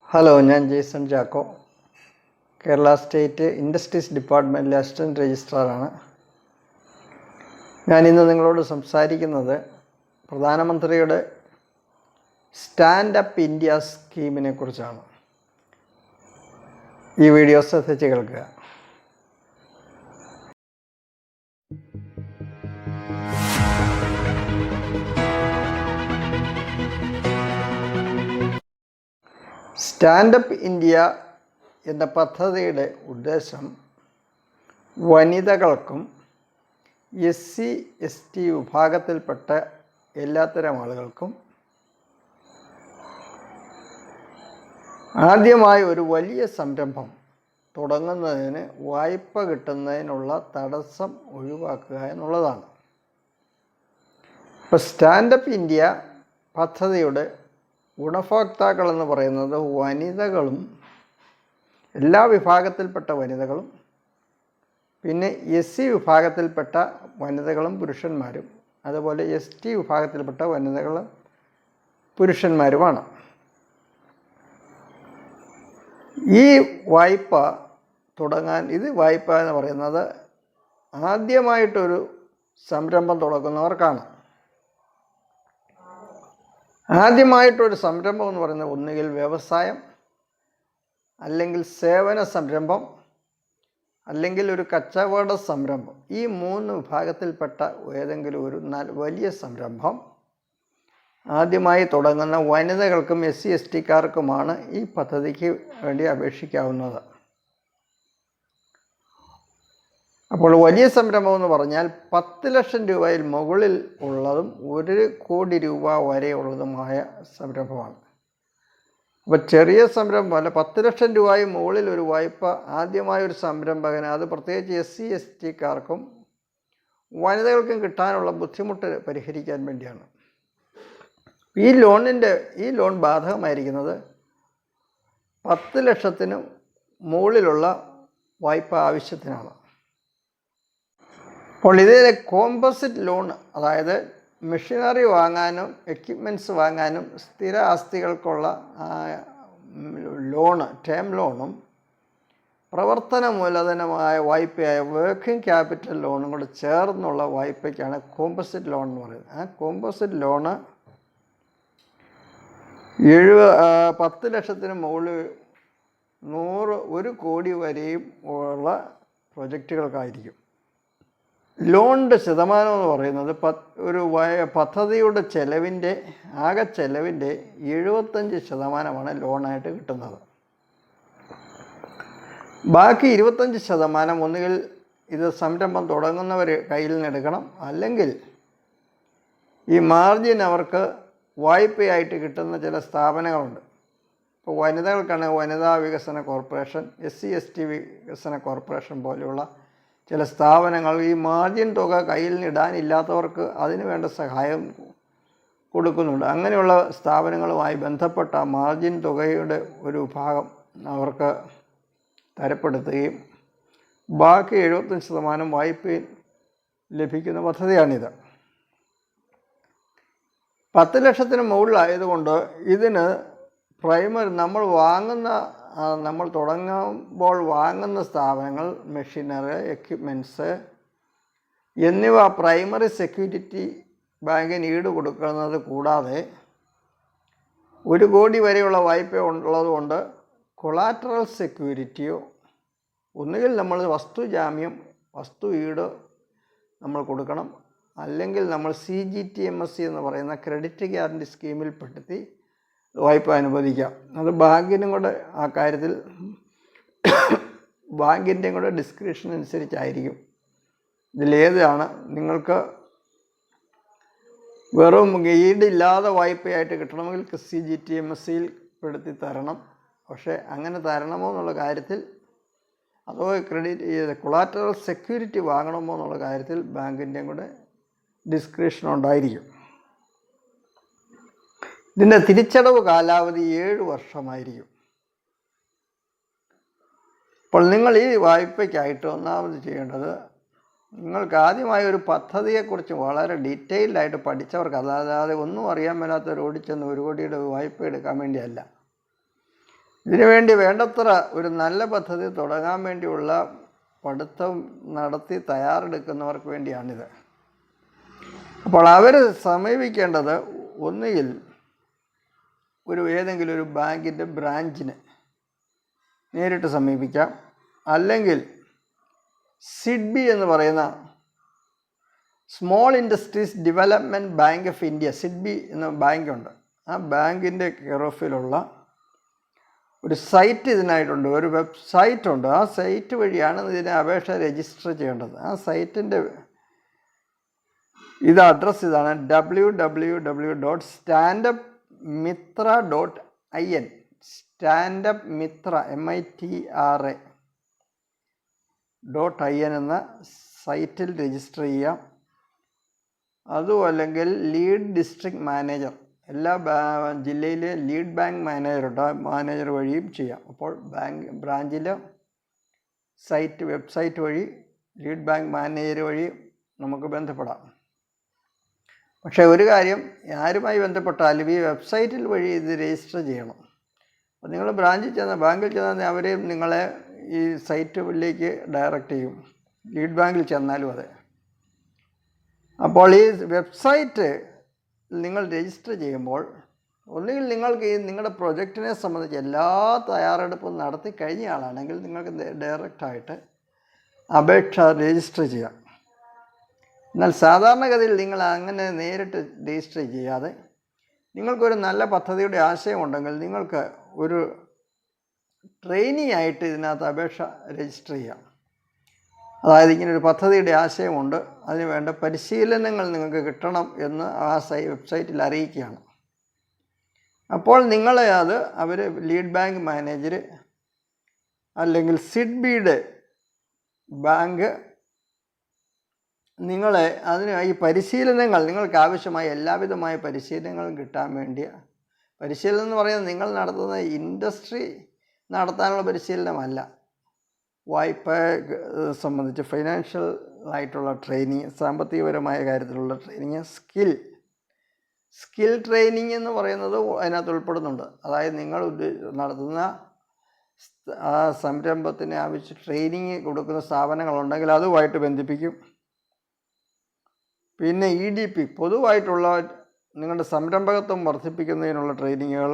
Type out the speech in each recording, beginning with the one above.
Hello, ഞാൻ Jason Chacko, Kerala state industries ഡിപ്പാർട്ട്മെൻറ്റിലെ assistant രജിസ്ട്രാറാണ്. ഞാനിന്ന് നിങ്ങളോട് സംസാരിക്കുന്നത് പ്രധാനമന്ത്രിയുടെ സ്റ്റാൻഡ് അപ്പ് ഇന്ത്യ സ്കീമിനെ കുറിച്ചാണ്. ഈ വീഡിയോ ശ്രദ്ധിച്ച് കേൾക്കുക. സ്റ്റാൻഡപ്പ് ഇന്ത്യ എന്ന പദ്ധതിയുടെ ഉദ്ദേശം വനിതകൾക്കും SC/ST വിഭാഗത്തിൽപ്പെട്ട എല്ലാത്തരം ആളുകൾക്കും ആദ്യമായി ഒരു വലിയ സംരംഭം തുടങ്ങുന്നതിന് വായ്പ കിട്ടുന്നതിനുള്ള തടസ്സം ഒഴിവാക്കുക എന്നുള്ളതാണ്. ഇപ്പോൾ സ്റ്റാൻഡപ്പ് ഇന്ത്യ പദ്ധതിയുടെ ഗുണഭോക്താക്കൾ എന്ന് പറയുന്നത് വനിതകളും, എല്ലാ വിഭാഗത്തിൽപ്പെട്ട വനിതകളും, പിന്നെ SC വിഭാഗത്തിൽപ്പെട്ട വനിതകളും പുരുഷന്മാരും, അതുപോലെ ST വിഭാഗത്തിൽപ്പെട്ട വനിതകളും പുരുഷന്മാരുമാണ്. ഈ വായ്പ തുടങ്ങാൻ, വായ്പ എന്ന് പറയുന്നത് ആദ്യമായിട്ടൊരു സംരംഭം തുടങ്ങുന്നവർക്കാണ്. ആദ്യമായിട്ടൊരു സംരംഭം എന്ന് പറയുന്നത് ഒന്നുകിൽ വ്യവസായം, അല്ലെങ്കിൽ സേവന സംരംഭം, അല്ലെങ്കിൽ ഒരു കച്ചവട സംരംഭം. ഈ 3 വിഭാഗത്തിൽപ്പെട്ട ഏതെങ്കിലും ഒരു വലിയ സംരംഭം ആദ്യമായി തുടങ്ങുന്ന വനിതകൾക്കും SC/STക്കാർക്കുമാണ് ഈ പദ്ധതിക്ക് വേണ്ടി അപേക്ഷിക്കാവുന്നത്. അപ്പോൾ വലിയ സംരംഭം എന്ന് പറഞ്ഞാൽ 10 ലക്ഷം രൂപയിൽ മുകളിൽ ഉള്ളതും 1 കോടി രൂപ വരെയുള്ളതുമായ സംരംഭമാണ്. അപ്പോൾ ചെറിയ സംരംഭമല്ല, 10 ലക്ഷം രൂപയും മുകളിൽ ഒരു വായ്പ ആദ്യമായൊരു സംരംഭകന്, അത് പ്രത്യേകിച്ച് SC/STക്കാർക്കും വനിതകൾക്കും കിട്ടാനുള്ള ബുദ്ധിമുട്ട് പരിഹരിക്കാൻ വേണ്ടിയാണ്. ഈ ലോൺ ബാധകമായിരിക്കുന്നത് 10 ലക്ഷത്തിന് മുകളിലുള്ള വായ്പ ആവശ്യത്തിനാണ്. അപ്പോൾ ഇതിലെ കോമ്പോസിറ്റ് ലോൺ, അതായത് മെഷീനറി വാങ്ങാനും എക്യുപ്മെൻറ്റ്സ് വാങ്ങാനും സ്ഥിര ആസ്തികൾക്കുള്ള ലോണ്, ടേം ലോണും, പ്രവർത്തന മൂലധനമായ വായ്പയായ വർക്കിംഗ് ക്യാപിറ്റൽ ലോണും കൂടെ ചേർന്നുള്ള വായ്പയ്ക്കാണ് കോമ്പോസിറ്റ് ലോൺ എന്ന് പറയുന്നത്. ആ കോമ്പോസിറ്റ് ലോണ് 10 ലക്ഷത്തിന് മുകളിൽ 100 കോടി വരെയും ഉള്ള പ്രൊജക്റ്റുകൾക്കായിരിക്കും. ലോണിൻ്റെ ശതമാനം എന്ന് പറയുന്നത് ഒരു പദ്ധതിയുടെ ആകെ ചെലവിൻ്റെ 75% ലോണായിട്ട് കിട്ടുന്നത്. ബാക്കി 25% ഒന്നുകിൽ ഇത് സംരംഭം തുടങ്ങുന്നവർ കയ്യിൽ നിന്ന് എടുക്കണം, അല്ലെങ്കിൽ ഈ മാർജിൻ അവർക്ക് വായ്പയായിട്ട് കിട്ടുന്ന ചില സ്ഥാപനങ്ങളുണ്ട്. ഇപ്പോൾ വനിതകൾക്കാണെങ്കിൽ വനിതാ വികസന കോർപ്പറേഷൻ, SC/ST വികസന കോർപ്പറേഷൻ പോലെയുള്ള ചില സ്ഥാപനങ്ങൾ ഈ മാർജിൻ തുക കയ്യിൽ ഇടാനില്ലാത്തവർക്ക് അതിനു വേണ്ട സഹായം കൊടുക്കുന്നുണ്ട്. അങ്ങനെയുള്ള സ്ഥാപനങ്ങളുമായി ബന്ധപ്പെട്ട മാർജിൻ തുകയുടെ ഒരു ഭാഗം അവർക്ക് തരപ്പെടുത്തുകയും ബാക്കി 75% വായ്പ ലഭിക്കുന്ന പദ്ധതിയാണിത്. 10 ലക്ഷത്തിന് മുകളിലായതുകൊണ്ട് ഇതിന് നമ്മൾ തുടങ്ങുമ്പോൾ വാങ്ങുന്ന സ്ഥാപനങ്ങൾ, മെഷീനറി, എക്യുപ്മെൻറ്റ്സ് എന്നിവ പ്രൈമറി സെക്യൂരിറ്റി ബാങ്കിന് ഈട് കൊടുക്കുന്നത് കൂടാതെ 1 കോടി വരെയുള്ള വായ്പ ഉള്ളതുകൊണ്ട് കൊളാറ്ററൽ സെക്യൂരിറ്റിയോ, ഒന്നുകിൽ നമ്മൾ വസ്തു ഈട് നമ്മൾ കൊടുക്കണം, അല്ലെങ്കിൽ നമ്മൾ CGTMSE എന്ന് പറയുന്ന ക്രെഡിറ്റ് ഗ്യാരണ്ടി സ്കീമിൽ പെടുത്തി വായ്പ അനുവദിക്കാം. അത് ബാങ്കിനും കൂടെ ആ കാര്യത്തിൽ ബാങ്കിൻ്റെയും കൂടെ ഡിസ്ക്രിപ്ഷൻ അനുസരിച്ചായിരിക്കും. ഇതിലേതാണ് നിങ്ങൾക്ക് വെറും ഈടില്ലാതെ വായ്പയായിട്ട് കിട്ടണമെങ്കിൽ CGTMSEയിൽ പെടുത്തി തരണം. പക്ഷേ അങ്ങനെ തരണമോ എന്നുള്ള കാര്യത്തിൽ, അതോ കൊളാറ്ററൽ സെക്യൂരിറ്റി വാങ്ങണമോ എന്നുള്ള കാര്യത്തിൽ ബാങ്കിൻ്റെയും കൂടെ ഡിസ്ക്രിപ്ഷൻ ഉണ്ടായിരിക്കും. ഇതിൻ്റെ തിരിച്ചടവ് കാലാവധി 7 വർഷമായിരിക്കും. അപ്പോൾ നിങ്ങൾ ഈ വായ്പയ്ക്കായിട്ട് ഒന്നാമത് ചെയ്യേണ്ടത്, നിങ്ങൾക്ക് ആദ്യമായി ഒരു പദ്ധതിയെക്കുറിച്ച് വളരെ ഡീറ്റെയിൽഡായിട്ട് പഠിച്ചവർക്ക്, അതായത് ഒന്നും അറിയാൻ മേലാത്തവർ ഓടിച്ചെന്ന് 1 കോടിയുടെ വായ്പ എടുക്കാൻ വേണ്ടിയല്ല. ഇതിനുവേണ്ടി വേണ്ടത്ര ഒരു നല്ല പദ്ധതി തുടങ്ങാൻ വേണ്ടിയുള്ള പഠിത്തം നടത്തി തയ്യാറെടുക്കുന്നവർക്ക് വേണ്ടിയാണിത്. അപ്പോൾ അവർ സമീപിക്കേണ്ടത് ഒന്നുകിൽ ഏതെങ്കിലും ഒരു ബാങ്കിൻ്റെ ബ്രാഞ്ചിന് നേരിട്ട് സമീപിക്കാം, അല്ലെങ്കിൽ സിഡ്ബി എന്ന് പറയുന്ന small industries development bank of India, SIDBI എന്ന ബാങ്കുണ്ട്. ആ ബാങ്കിൻ്റെ കെയർ ഓഫിലുള്ള ഒരു സൈറ്റ് ഇതിനായിട്ടുണ്ട്, ഒരു വെബ്സൈറ്റ് ഉണ്ട്. ആ സൈറ്റ് വഴിയാണ് ഇതിന് അപേക്ഷ രജിസ്റ്റർ ചെയ്യേണ്ടത്. ആ സൈറ്റിൻ്റെ അഡ്രസ്സ് ഇതാണ്: www.standupmitra.in. standupmitra.in എന്ന സൈറ്റിൽ രജിസ്റ്റർ ചെയ്യാം. അതും അല്ലെങ്കിൽ ലീഡ് ഡിസ്ട്രിക്ട് മാനേജർ, എല്ലാ ജില്ലയിലെ ലീഡ് ബാങ്ക് മാനേജറുണ്ട്, ആ മാനേജർ വഴിയും ചെയ്യാം. അപ്പോൾ ബ്രാഞ്ചിലെ വെബ്സൈറ്റ് വഴി ലീഡ് ബാങ്ക് മാനേജർ വഴി നമുക്ക് ബന്ധപ്പെടാം. പക്ഷേ ഒരു കാര്യം, ആരുമായി ബന്ധപ്പെട്ടാലും ഈ വെബ്സൈറ്റിൽ വഴി ഇത് രജിസ്റ്റർ ചെയ്യണം. അപ്പോൾ നിങ്ങൾ ബാങ്കിൽ ചെന്നാൽ അവരെയും നിങ്ങളെ ഈ സൈറ്റിലേക്ക് ഡയറക്റ്റ് ചെയ്യും. ലീഡ് ബാങ്കിൽ ചെന്നാലും അതെ. അപ്പോൾ ഈ വെബ്സൈറ്റ് നിങ്ങൾ രജിസ്റ്റർ ചെയ്യുമ്പോൾ ഒന്നുകിൽ നിങ്ങൾക്ക് നിങ്ങളുടെ പ്രൊജക്റ്റിനെ സംബന്ധിച്ച് എല്ലാ തയ്യാറെടുപ്പും നടത്തി കഴിഞ്ഞ ആളാണെങ്കിൽ നിങ്ങൾക്ക് ഡയറക്റ്റായിട്ട് അപേക്ഷ രജിസ്റ്റർ ചെയ്യാം. എന്നാൽ സാധാരണഗതിയിൽ നിങ്ങൾ അങ്ങനെ നേരിട്ട് രജിസ്റ്റർ ചെയ്യാതെ നിങ്ങൾക്കൊരു നല്ല പദ്ധതിയുടെ ആശയമുണ്ടെങ്കിൽ നിങ്ങൾക്ക് ഒരു ട്രെയിനി ആയിട്ട് ഇതിനകത്ത് അപേക്ഷ രജിസ്റ്റർ ചെയ്യാം. അതായത് ഇങ്ങനൊരു പദ്ധതിയുടെ ആശയമുണ്ട്, അതിന് വേണ്ട പരിശീലനങ്ങൾ നിങ്ങൾക്ക് കിട്ടണം എന്ന് ആ വെബ്സൈറ്റിൽ അറിയിക്കുകയാണ്. അപ്പോൾ നിങ്ങളെ അവർ ലീഡ് ബാങ്ക് മാനേജർ അല്ലെങ്കിൽ സിഡ്ബിയുടെ ബാങ്ക് നിങ്ങളെ ഈ പരിശീലനങ്ങൾ, നിങ്ങൾക്ക് ആവശ്യമായ എല്ലാവിധമായ പരിശീലനങ്ങളും കിട്ടാൻ വേണ്ടിയ പരിശീലനം എന്ന് പറയുന്നത് നിങ്ങൾ നടത്തുന്ന ഇൻഡസ്ട്രി നടത്താനുള്ള പരിശീലനമല്ല. വായ്പയെ സംബന്ധിച്ച് ഫൈനാൻഷ്യൽ ആയിട്ടുള്ള ട്രെയിനിങ്, സാമ്പത്തികപരമായ കാര്യത്തിലുള്ള ട്രെയിനിങ്, സ്കിൽ ട്രെയിനിങ് എന്ന് പറയുന്നത് അതിനകത്ത് ഉൾപ്പെടുന്നുണ്ട്. അതായത് നിങ്ങൾ നടത്തുന്ന ആ സംരംഭത്തിന് ആവശ്യ ട്രെയിനിങ് കൊടുക്കുന്ന സ്ഥാപനങ്ങളുണ്ടെങ്കിൽ അതുമായിട്ട് ബന്ധിപ്പിക്കും. പിന്നെ EDP, പൊതുവായിട്ടുള്ള നിങ്ങളുടെ സംരംഭകത്വം വർദ്ധിപ്പിക്കുന്നതിനുള്ള ട്രെയിനിങ്ങുകൾ,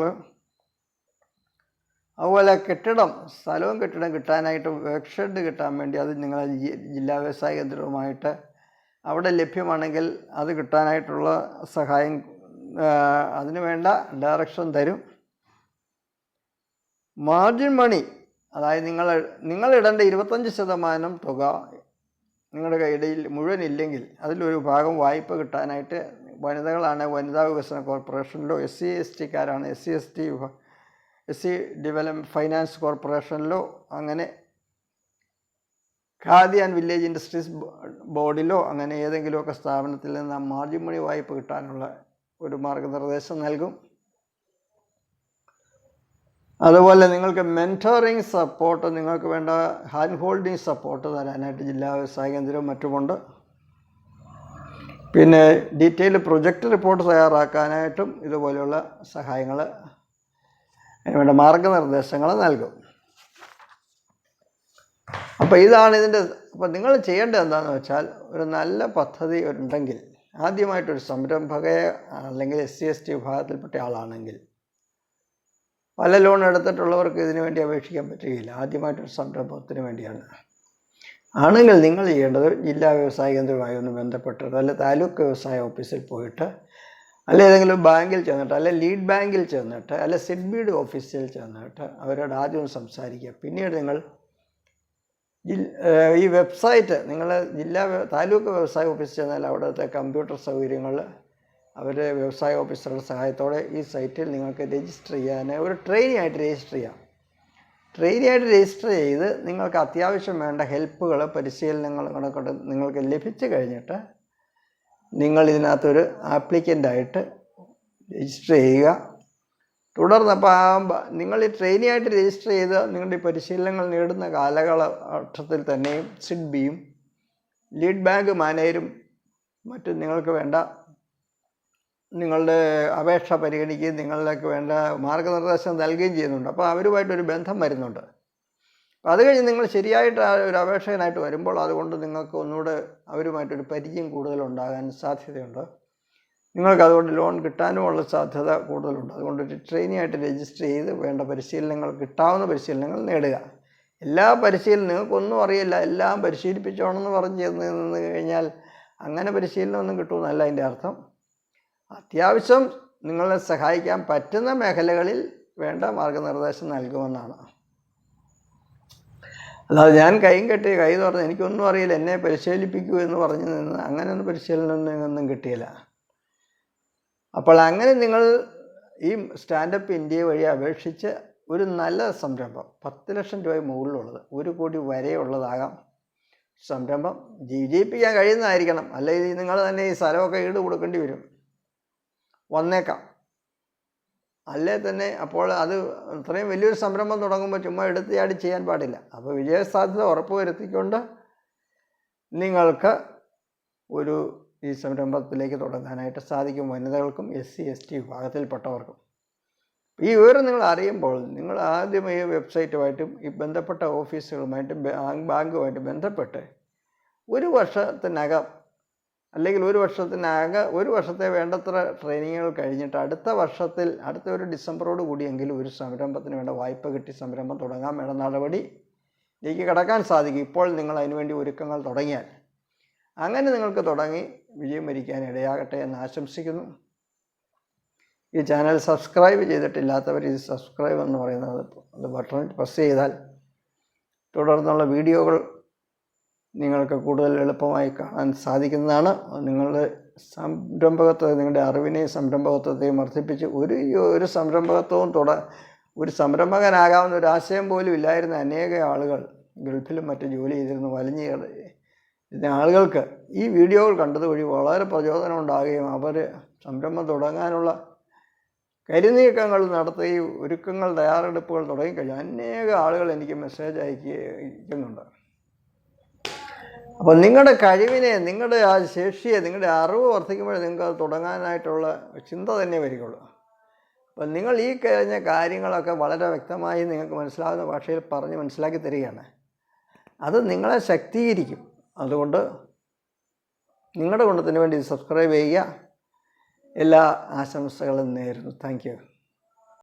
അതുപോലെ സ്ഥലവും കെട്ടിടം കിട്ടാനായിട്ട് വർക്ക് ഷെഡ് കിട്ടാൻ വേണ്ടി അത് നിങ്ങളെ ജില്ലാ വ്യവസായ കേന്ദ്രവുമായിട്ട് അവിടെ ലഭ്യമാണെങ്കിൽ അത് കിട്ടാനായിട്ടുള്ള സഹായം, അതിന് വേണ്ട ഡയറക്ഷൻ തരും. മാർജിൻ മണി, അതായത് നിങ്ങൾ ഇടേണ്ട 25% തുക നിങ്ങളുടെ കയ്യിൽ മുഴുവൻ ഇല്ലെങ്കിൽ അതിലൊരു ഭാഗം വായ്പ കിട്ടാനായിട്ട് വനിതകളാണ് വനിതാ വികസന കോർപ്പറേഷനിലോ, SC/STക്കാരാണ് SC ഡെവലപ്മെൻറ്റ് ഫൈനാൻസ് കോർപ്പറേഷനിലോ, അങ്ങനെ ഖാദി ആൻഡ് വില്ലേജ് ഇൻഡസ്ട്രീസ് ബോർഡിലോ അങ്ങനെ ഏതെങ്കിലുമൊക്കെ സ്ഥാപനത്തിൽ നിന്ന് മാർജിൻ മണി വായ്പ കിട്ടാനുള്ള ഒരു മാർഗനിർദ്ദേശം നൽകും. അതുപോലെ നിങ്ങൾക്ക് മെൻറ്ററിങ് സപ്പോർട്ട്, നിങ്ങൾക്ക് വേണ്ട ഹാൻഡ് ഹോൾഡിങ് സപ്പോർട്ട് തരാനായിട്ട് ജില്ലാ വ്യവസായ കേന്ദ്രവും മറ്റുമുണ്ട്. പിന്നെ ഡീറ്റെയിൽ പ്രൊജക്റ്റ് റിപ്പോർട്ട് തയ്യാറാക്കാനായിട്ടും ഇതുപോലെയുള്ള സഹായങ്ങൾ, അതിനുവേണ്ട മാർഗനിർദ്ദേശങ്ങൾ നൽകും. അപ്പോൾ ഇതാണ് അപ്പോൾ നിങ്ങൾ ചെയ്യേണ്ടത് എന്താണെന്ന് വെച്ചാൽ, ഒരു നല്ല പദ്ധതി ഉണ്ടെങ്കിൽ, ആദ്യമായിട്ടൊരു സംരംഭകയെ അല്ലെങ്കിൽ SC/ST വിഭാഗത്തിൽപ്പെട്ട ആളാണെങ്കിൽ, പല ലോൺ എടുത്തിട്ടുള്ളവർക്ക് ഇതിനു വേണ്ടി അപേക്ഷിക്കാൻ പറ്റുകയില്ല, ആദ്യമായിട്ടൊരു സംരംഭത്തിന് വേണ്ടിയാണ്. ആണെങ്കിൽ നിങ്ങൾ ചെയ്യേണ്ടത് ജില്ലാ വ്യവസായ കേന്ദ്രവുമായി ഒന്ന് ബന്ധപ്പെട്ടിട്ട്, അല്ലെ താലൂക്ക് വ്യവസായ ഓഫീസിൽ പോയിട്ട്, അല്ലെ ഏതെങ്കിലും ബാങ്കിൽ ചെന്നിട്ട്, അല്ലെ ലീഡ് ബാങ്കിൽ ചെന്നിട്ട്, അല്ലെ സിഡ്ബിയുടെ ഓഫീസിൽ ചെന്നിട്ട് അവരോട് ആദ്യം സംസാരിക്കുക. പിന്നീട് നിങ്ങൾ ഈ വെബ്സൈറ്റ്, നിങ്ങൾ താലൂക്ക് വ്യവസായ ഓഫീസിൽ ചെന്നാൽ അവിടുത്തെ കമ്പ്യൂട്ടർ സൗകര്യങ്ങൾ, അവരുടെ വ്യവസായ ഓഫീസറുടെ സഹായത്തോടെ ഈ സൈറ്റിൽ നിങ്ങൾക്ക് രജിസ്റ്റർ ചെയ്യാൻ ഒരു ട്രെയിനി ആയിട്ട് രജിസ്റ്റർ ചെയ്യാം. രജിസ്റ്റർ ചെയ്ത് നിങ്ങൾക്ക് അത്യാവശ്യം വേണ്ട ഹെൽപ്പുകൾ, പരിശീലനങ്ങൾ കൊണ്ട് നിങ്ങൾക്ക് ലഭിച്ചു കഴിഞ്ഞിട്ട് നിങ്ങൾ ഇതിനകത്തൊരു ആപ്ലിക്കൻ്റായിട്ട് രജിസ്റ്റർ ചെയ്യുക. തുടർന്ന് നിങ്ങൾ ഈ ട്രെയിനി ആയിട്ട് രജിസ്റ്റർ ചെയ്ത് നിങ്ങളുടെ പരിശീലനങ്ങൾ നേടുന്ന കാലഘട്ടത്തിൽ തന്നെയും സിഡ്ബിയും ലീഡ് ബാങ്ക് മാനേജരും മറ്റും നിങ്ങൾക്ക് വേണ്ട നിങ്ങളുടെ അപേക്ഷ പരിഗണിക്കുകയും നിങ്ങളിലേക്ക് വേണ്ട മാർഗ്ഗനിർദ്ദേശം നൽകുകയും ചെയ്യുന്നുണ്ട്. അപ്പോൾ അവരുമായിട്ടൊരു ബന്ധം വരുന്നുണ്ട്. അപ്പോൾ അത് കഴിഞ്ഞ് നിങ്ങൾ ശരിയായിട്ട് ഒരു അപേക്ഷകനായിട്ട് വരുമ്പോൾ അതുകൊണ്ട് നിങ്ങൾക്ക് ഒന്നുകൂടെ അവരുമായിട്ടൊരു പരിചയം കൂടുതലുണ്ടാകാൻ സാധ്യതയുണ്ട്. നിങ്ങൾക്ക് അതുകൊണ്ട് ലോൺ കിട്ടാനുമുള്ള സാധ്യത കൂടുതലുണ്ട്. അതുകൊണ്ട് ഒരു ട്രെയിനിയായിട്ട് രജിസ്റ്റർ ചെയ്ത് വേണ്ട പരിശീലനങ്ങൾ, കിട്ടാവുന്ന പരിശീലനങ്ങൾ നേടുക. എല്ലാ പരിശീലനം നിങ്ങൾക്കൊന്നും അറിയില്ല, എല്ലാം പരിശീലിപ്പിച്ചോണമെന്ന് പറഞ്ഞ് നിന്ന് കഴിഞ്ഞാൽ അങ്ങനെ പരിശീലനമൊന്നും കിട്ടുമെന്നല്ല അതിൻ്റെ അർത്ഥം. അത്യാവശ്യം നിങ്ങളെ സഹായിക്കാൻ പറ്റുന്ന മേഖലകളിൽ വേണ്ട മാർഗ്ഗനിർദ്ദേശം നൽകുമെന്നാണ്. അല്ലാതെ ഞാൻ കൈയും കെട്ടി കൈ തുറന്ന് എനിക്കൊന്നും അറിയില്ല എന്നെ പരിശീലിപ്പിക്കൂ എന്ന് പറഞ്ഞ് നിന്ന് അങ്ങനെയൊന്നും പരിശീലനമൊന്നും കിട്ടിയില്ല. അപ്പോൾ അങ്ങനെ നിങ്ങൾ ഈ സ്റ്റാൻഡപ്പ് ഇന്ത്യ വഴി അപേക്ഷിച്ച് ഒരു നല്ല സംരംഭം, 10 ലക്ഷം രൂപ മുകളിലുള്ളത്, 1 കോടി വരെയുള്ളതാകാം സംരംഭം, വിജയിപ്പിക്കാൻ കഴിയുന്നതായിരിക്കണം. അല്ലെങ്കിൽ നിങ്ങൾ തന്നെ ഈ സ്ഥലമൊക്കെ ഈട് കൊടുക്കേണ്ടി വന്നേക്കാം. അല്ലേ തന്നെ അപ്പോൾ അത് ഇത്രയും വലിയൊരു സംരംഭം തുടങ്ങുമ്പോൾ ചുമ്മാ എടുത്തിയാടി ചെയ്യാൻ പാടില്ല. അപ്പോൾ വിജയസാധ്യത ഉറപ്പുവരുത്തിക്കൊണ്ട് നിങ്ങൾക്ക് ഈ സംരംഭത്തിലേക്ക് തുടങ്ങാനായിട്ട് സാധിക്കും. വനിതകൾക്കും SC ST വിഭാഗത്തിൽപ്പെട്ടവർക്കും. ഈ വിവരം നിങ്ങൾ അറിയുമ്പോൾ നിങ്ങൾ ആദ്യം ഈ വെബ്സൈറ്റുമായിട്ടും ഈ ബന്ധപ്പെട്ട ഓഫീസുകളുമായിട്ടും ബാങ്കുമായിട്ട് ബന്ധപ്പെട്ട് 1 വർഷത്തിനകം അല്ലെങ്കിൽ 1 വർഷത്തെ വേണ്ടത്ര ട്രെയിനിങ്ങുകൾ കഴിഞ്ഞിട്ട് അടുത്ത ഒരു ഡിസംബറോട് കൂടിയെങ്കിലും ഒരു സംരംഭത്തിന് വേണ്ട വായ്പ കിട്ടി സംരംഭം തുടങ്ങാൻ വേണ്ട നടപടിയിലേക്ക് കടക്കാൻ സാധിക്കും. ഇപ്പോൾ നിങ്ങൾ അതിനുവേണ്ടി ഒരുക്കങ്ങൾ തുടങ്ങിയാൽ. അങ്ങനെ നിങ്ങൾക്ക് തുടങ്ങി വിജയം വരിക്കാൻ ഇടയാകട്ടെ എന്ന് ആശംസിക്കുന്നു. ഈ ചാനൽ സബ്സ്ക്രൈബ് ചെയ്തിട്ടില്ലാത്തവർ ഇത് സബ്സ്ക്രൈബ് എന്ന് പറയുന്നത് ബട്ടൺ പ്രസ് ചെയ്താൽ തുടർന്നുള്ള വീഡിയോകൾ നിങ്ങൾക്ക് കൂടുതൽ എളുപ്പമായി കാണാൻ സാധിക്കുന്നതാണ്. നിങ്ങളുടെ നിങ്ങളുടെ അറിവിനെയും സംരംഭകത്വത്തെയും വർദ്ധിപ്പിച്ച് ഒരു സംരംഭകത്വവും ഒരു സംരംഭകനാകാവുന്ന ഒരു ആശയം പോലും ഇല്ലായിരുന്ന അനേക ആളുകൾ ഗൾഫിലും മറ്റും ജോലി ചെയ്തിരുന്നു ഇതിന് ആളുകൾക്ക് ഈ വീഡിയോകൾ കണ്ടതുവഴി വളരെ പ്രചോദനം ഉണ്ടാകുകയും അവർ സംരംഭം തുടങ്ങാനുള്ള കരുനീക്കങ്ങൾ നടത്തുകയും ഒരുക്കങ്ങൾ, തയ്യാറെടുപ്പുകൾ തുടങ്ങിക്കഴിഞ്ഞു അനേക ആളുകൾ എനിക്ക് മെസ്സേജ് അയക്കുന്നുണ്ട്. അപ്പോൾ നിങ്ങളുടെ കഴിവിനെ, നിങ്ങളുടെ ആ ശേഷിയെ, നിങ്ങളുടെ അറിവ് വർദ്ധിക്കുമ്പോഴേ നിങ്ങൾക്ക് അത് തുടങ്ങാനായിട്ടുള്ള ചിന്ത തന്നെ വരികയുള്ളൂ. അപ്പം നിങ്ങൾ ഈ കഴിഞ്ഞ കാര്യങ്ങളൊക്കെ വളരെ വ്യക്തമായി നിങ്ങൾക്ക് മനസ്സിലാകുന്ന ഭാഷയിൽ പറഞ്ഞ് മനസ്സിലാക്കി തരികയാണ്. അത് നിങ്ങളെ ശക്തീകരിക്കും. അതുകൊണ്ട് നിങ്ങളുടെ ഗുണത്തിന് വേണ്ടി സബ്സ്ക്രൈബ് ചെയ്യുക. എല്ലാ ആശംസകളും നേരുന്നു. Thank you.